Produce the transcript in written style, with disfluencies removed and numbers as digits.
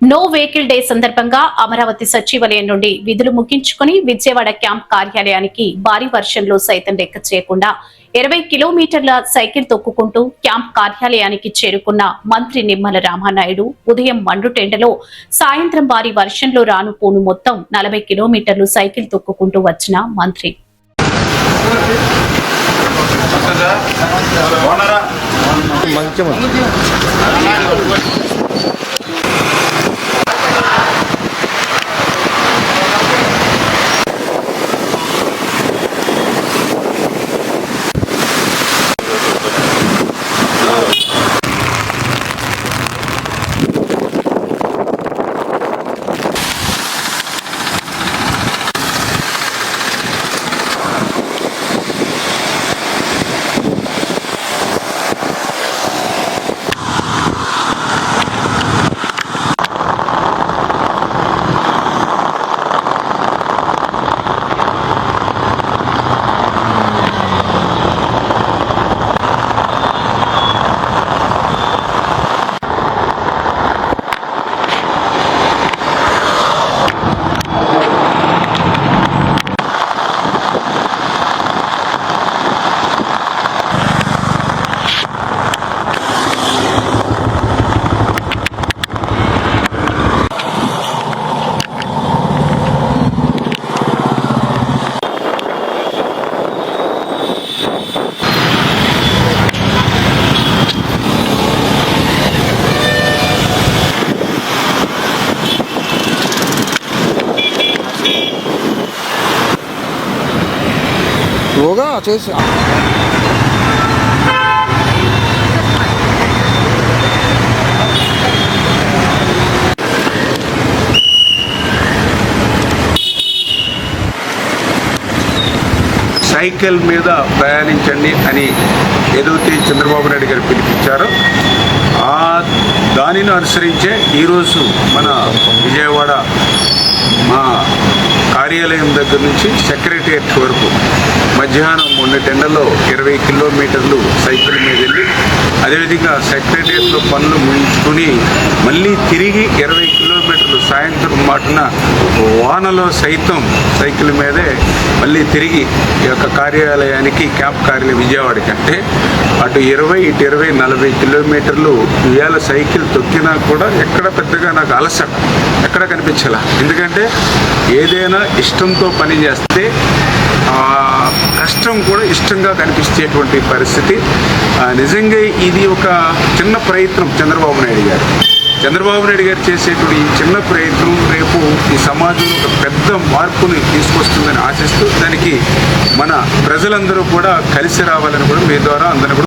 No vehicle day సందర్భంగా అమరావతి సచివాలయం నుండి విధులు ముగించుకుని విజయవాడ క్యాంప్ కార్యాలయానికి భారీ వర్షంలో సైతం లెక్క చేయకుండా 20 కిలోమీటర్ల సైకిల్ తొక్కుకుంటూ క్యాంప్ కార్యాలయానికి చేరుకున్న మంత్రి నిమ్మల రామానాయుడు ఉదయం మండుటెండలో సాయంత్రం భారీ వర్షంలో రాను పోను మొత్తం 40 కిలోమీటర్లు సైకిల్ తొక్కుకుంటూ వచ్చిన మంత్రి होगा चेस సైకిల్ మీద ప్రయాణించండి అని ఏదైతే చంద్రబాబు నాయుడు గారు పిలిపించారో దానిని అనుసరించే ఈరోజు మన విజయవాడ మా కార్యాలయం దగ్గర నుంచి సెక్రటేరియట్ వరకు మధ్యాహ్నం 3 గంటల్లో 20 కిలోమీటర్లు సైకిల్ మీద వెళ్ళి అదేవిధంగా సెక్రటేరియట్లో పనులు ముగించుకుని మళ్ళీ తిరిగి 20 కిలోమీటర్లు సాయంత్రం మాటున వానలో సైతం సైకిల్ మీదే మళ్ళీ తిరిగి ఈ యొక్క కార్యాలయానికి క్యాంప్ కార్యాలయం విజయవాడకి అంటే అటు 20 ఇటు 20 40 కిలోమీటర్లు ఇవాళ సైకిల్ తొక్కినా కూడా ఎక్కడ పెద్దగా నాకు అలసట ఎక్కడ కనిపించాల. ఎందుకంటే ఏదైనా ఇష్టంతో పని చేస్తే కష్టం కూడా ఇష్టంగా కనిపించేటువంటి పరిస్థితి. నిజంగా ఇది ఒక చిన్న ప్రయత్నం చంద్రబాబు నాయుడు గారు చేసేటువంటి ఈ చిన్న ప్రయత్నం రేపు ఈ సమాజంలో ఒక పెద్ద మార్పుని తీసుకొస్తుందని ఆశిస్తూ దానికి మన ప్రజలందరూ కూడా కలిసి రావాలని కూడా మీ ద్వారా అందరూ